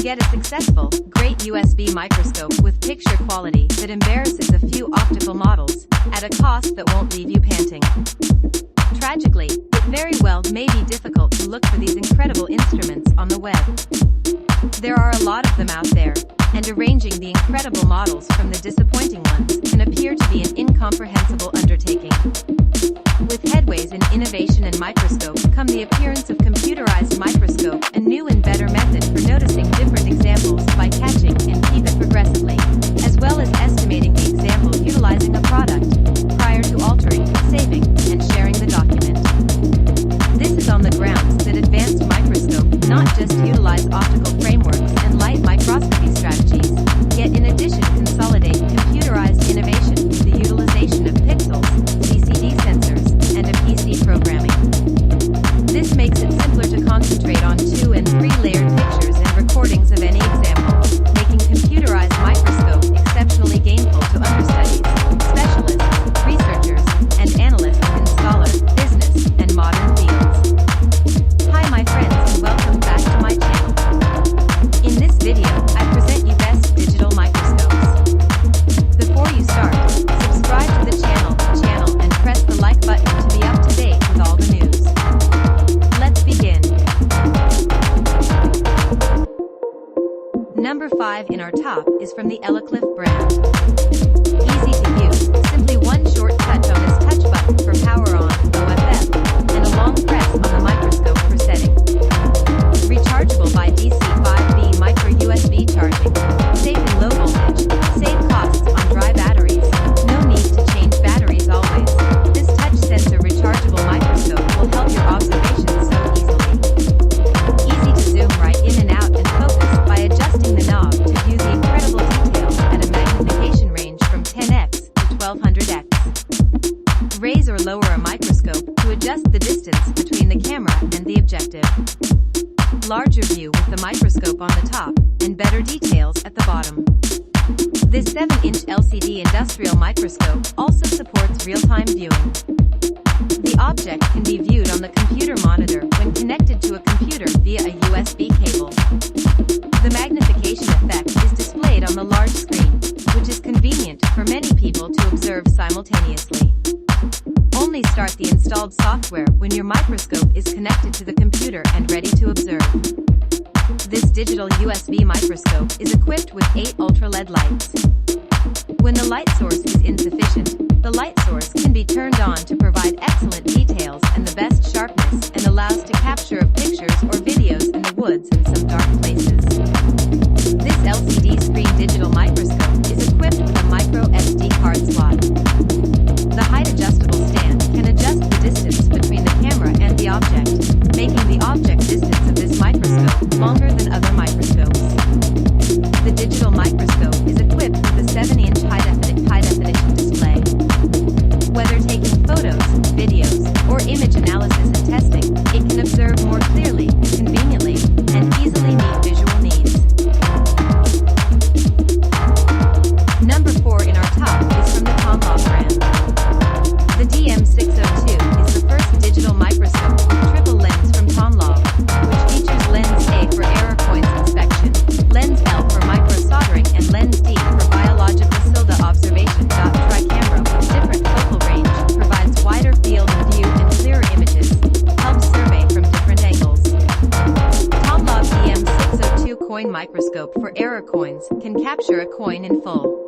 get a successful, great USB microscope with picture quality that embarrasses a few optical models, at a cost that won't leave you panting. Tragically, it very well may be difficult to look for these incredible instruments on the web. There are a lot of them out there, and arranging the incredible models from the disappointing ones can appear to be an incomprehensible undertaking. With headways in innovation and microscope come the appearance of computerized microscope, a new and better method for noticing different examples by catching and keep it progressively, as well as estimating the example utilizing a product, prior to altering, saving, and sharing the document. This is on the grounds that advanced microscope not just utilize optical frameworks and light microscopy strategies, yet in addition consolidate computerized innovation with the utilization of pixels, CCD sensors, and a PC programming. This makes it simpler to concentrate on 2- and 3-layered pictures and recordings of any example, making computerized microscope exceptionally gainful to understudies, specialists, researchers, and analysts in scholar, business, and modern fields. Hi my friends and welcome back to my channel. In this video, I present you best digital microscopes. Before you start, subscribe to the channel and press the like button to be up to date with all the news. Let's begin. Number 5 in our top is from the Elikliv brand. Easy to use, simply one short touch on this touch button for power on, OFF, and a long press on the microscope for setting. Rechargeable by DC 5V micro USB charging, safe in low voltage, save costs on dry batteries, no need to change batteries always. This touch sensor rechargeable microscope will help your observations so easily. Easy to zoom right in and out and focus by adjusting the knob to view the incredible details at a magnification range from 10x to 1200x. Raise or lower a microscope to adjust the distance between the camera and the objective. Larger view with the microscope on the top, and better details at the bottom. This 7-inch LCD industrial microscope also supports real-time viewing. The object can be viewed on the computer monitor when connected to a computer via a USB cable. The magnification effect is displayed on the large screen, which is convenient for many people to observe simultaneously. Only start the installed software when your microscope is connected to the computer and ready to observe. This digital USB microscope is equipped with 8 ultra-LED lights. When the light source is insufficient, the light source can be turned on to provide excellent details and the best sharpness and allows to capture of pictures or videos in the woods and some dark places. This LCD screen digital microscope is equipped with a micro SD card slot. The height adjustable stand can adjust the distance between the camera and the object, making the object distance of this microscope longer than other microscopes. The digital microscope is equipped with a 7-inch high-definition display. Whether taking photos, videos, or image analysis and testing, it can observe more clearly, conveniently, and easily meet visual needs. Number 4 in our top is from the TOMLOV brand. The DM602 is the first digital microscope with triple lens from TOMLOV, which features lens A for error points inspection, lens L for micro soldering, and lens D for biological SILDA observation. Tri-camera with different focal range, provides wider field of view and clearer images, helps survey from different angles. TOMLOV DM602 coin microscope for error coins can capture a coin in full.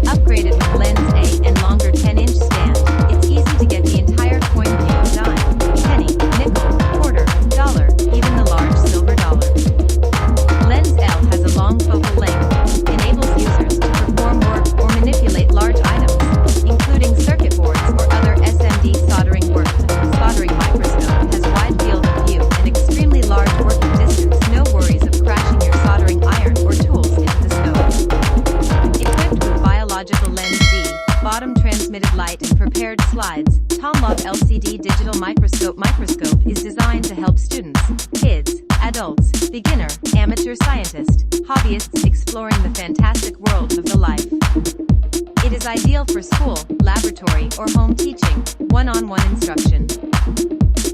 Upgraded with lens A and longer 10-inch stand, it's easy to get the entire coin view of dime, penny, nickel, quarter, dollar, even the large silver dollar. Lens L has a long focal length, enables users to perform work or manipulate large items, including circuit boards or other SMD soldering work. Soldering microscope has wide field of view and extremely large working distance, no worries of crashing your soldering iron or tools into the scope. Equipped with biological lens D, bottom transmitted light and prepared slides, TOMLOV LCD digital microscope is designed to help students, kids, adults, beginner, amateur scientist, hobbyists exploring the fantastic world of the life. It is ideal for school, laboratory, or home teaching, one-on-one instruction.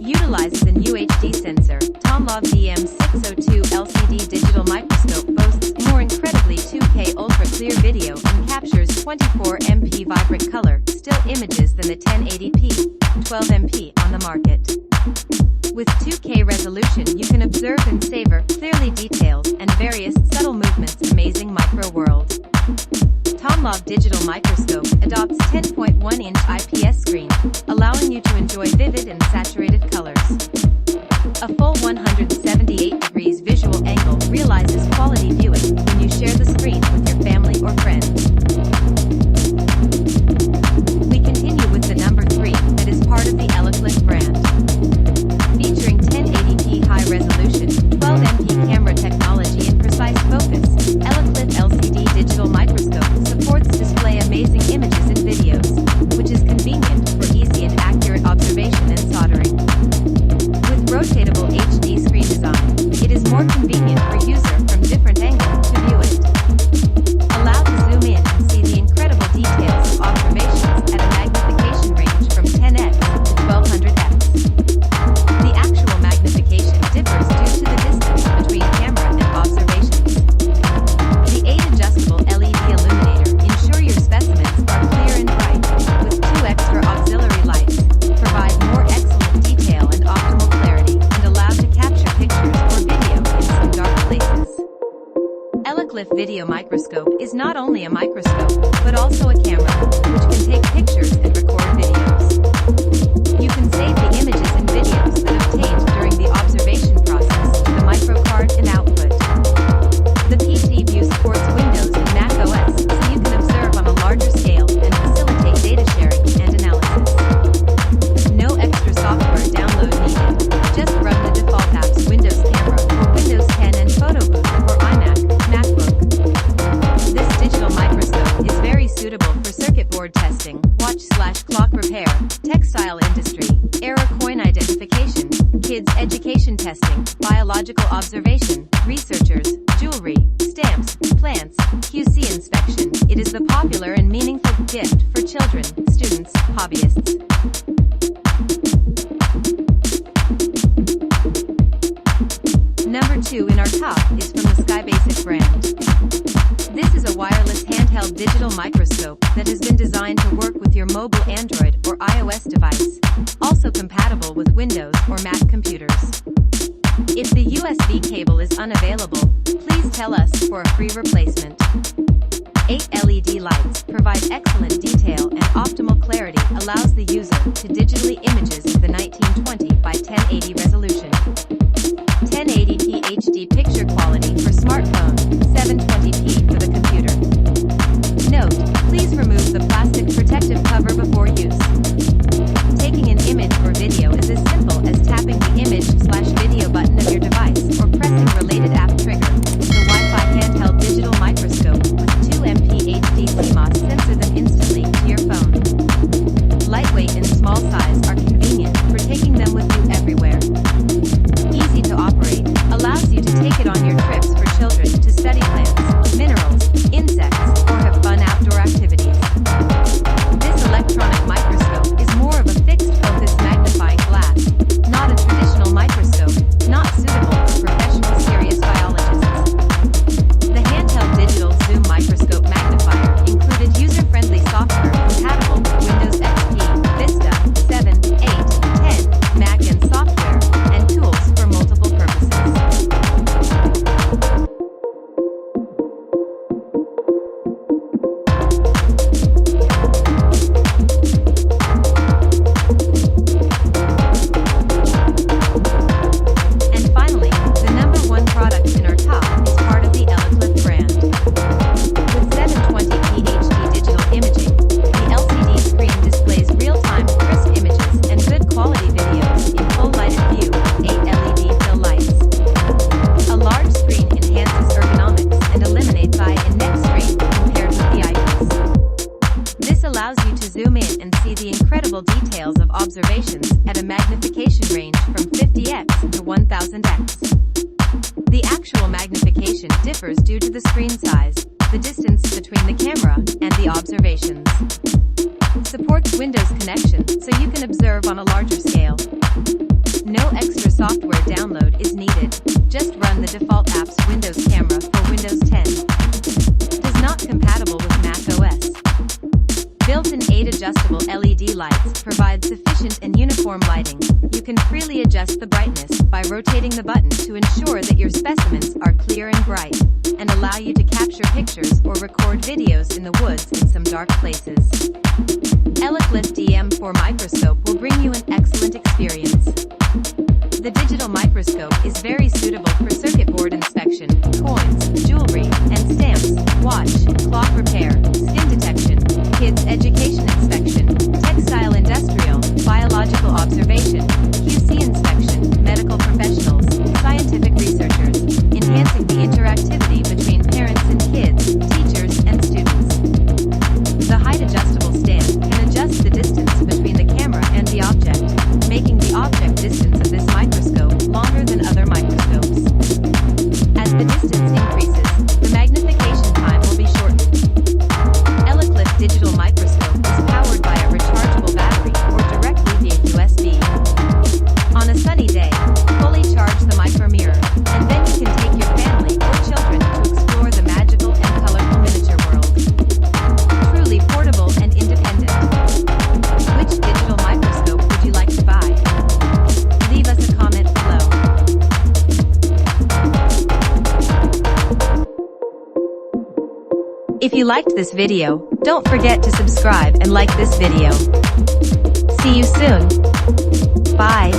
Utilizes an UHD sensor. TOMLOV DM602 LCD digital microscope boasts more incredibly 2K ultra clear video and captures 24MP vibrant color, still images than the 1080p, 12MP on the market. With 2K resolution you can observe and savor clearly details and various subtle movements. Amazing micro world. TOMLOV digital microscope adopts 10.1-inch IPS screen, allowing you to enjoy vivid and saturated colors. A full 178 degrees visual angle realizes quality viewing when you share the screen with your family or friends. We continue with the number 3 that is part of the Elikliv brand. Featuring 1080p high resolution, 12MP camera technology and precise focus, Elikliv LCD digital microscope supports display amazing images and videos, which is convenient for easy and accurate observation and soldering. With rotatable HD screen design, it is more convenient for user from different angles to view it. Allow to zoom in and see the incredible details of observations at a magnification range from 10x to 1200x. The actual magnification differs due to the distance between camera and observations. The 8-adjustable LED illuminator ensure your specimens are clear and bright, with 2 extra auxiliary lights, provide more excellent detail and optimal clarity, and allow to capture pictures or video in some dark places. Elikliv video microscope is not only a microscope, but also a camera, which can take pictures and record videos. You can save the images and videos that obtained during the observation process to the microcard and output. The PC view supports Windows and Mac OS, so you can observe on a larger scale and facilitate data sharing and analysis. No extra software download needed, just run the default apps Windows Camera or Windows 10 and Photo Booth or iMac, MacBook. This digital microscope is very suitable for circuit board testing, watch/clock repair, textile industry, error coin identification, kids education testing, biological observation, researchers, jewelry, stamps, plants, QC inspection. It is the popular and meaningful gift for children, students, hobbyists. Number 2 in our top is from the Skybasic brand. This is a wireless handheld digital microscope that has been designed to work with your mobile Android or iOS device, also compatible with Windows or Mac computers. If the USB cable is unavailable, please tell us for a free replacement. 8 LED lights provide excellent detail and optimal clarity, allows the user to digitally images the 1920 by 1080 resolution. 1080p HD picture quality for smartphone, 720p for the computer. Note, please remove the plastic protective cover before use. Taking an image or video is as simple as tapping the image/video button of your device or pressing related app trigger. The Wi-Fi handheld digital microscope with 2MP HD CMOS sensor them instantly to your phone. Lightweight and small size are convenient for taking them with you everywhere. Easy to operate, allows you to take it on your trips for children to study plants, minerals, insects, or have fun outdoor activities. This electronic microscope is more of a fixed focus magnifying glass, not a traditional microscope, not suitable for professional serious biologists. The handheld digital zoom microscope magnifier included user-friendly software compatible with Windows XP, Vista, 7, 8, 10, Mac and software, and tools for multiple purposes. And finally, the number 1 product in our top is part of the Elikliv brand. With 720p HD digital imaging, the LCD screen displays real-time, crisp images and good quality videos in full lighted view with 8 LED fill lights. A large screen enhances ergonomics and eliminates eye and neck strain compared with the eyepiece. This allows you to zoom in and see the incredible details of observations at a magnification range from 50x to 1000x. The actual magnification differs due to the screen size, the distance between the camera and the observations. Supports Windows connection, so you can observe on a larger scale. No extra software download is needed. Just run the default apps Windows Camera for Windows 10. Does not compatible with Mac OS. Built-in 8 adjustable LED lights provide sufficient and uniform lighting. You can freely adjust the brightness by rotating the button to ensure that your specimens are clear and bright, and allow you to capture pictures or record videos in the woods in some dark places. Elikliv DM4 microscope will bring you an excellent experience. The digital microscope is very suitable for circuit board inspection, coins, jewelry, and stamps, watch, clock repair, skin detection, kids education inspection, textile industrial, biological observation, QC inspection, medical professionals, scientific researchers, enhancing the interactivity between parents and kids, teachers, and students. The height adjustable stand can adjust the distance between the camera and the object, making the object distance of this microscope longer than other microscopes. As the distance increases, the magnification time will be shortened. Elikliv digital microscope is powered by a rechargeable battery or directly via USB. On a sunny day, fully charge the micro mirror, and then you can take your family or children to explore the magical and colorful miniature world. Truly portable and independent. Which digital microscope would you like to buy? Leave us a comment below. If you liked this video, don't forget to subscribe and like this video. See you soon. Bye.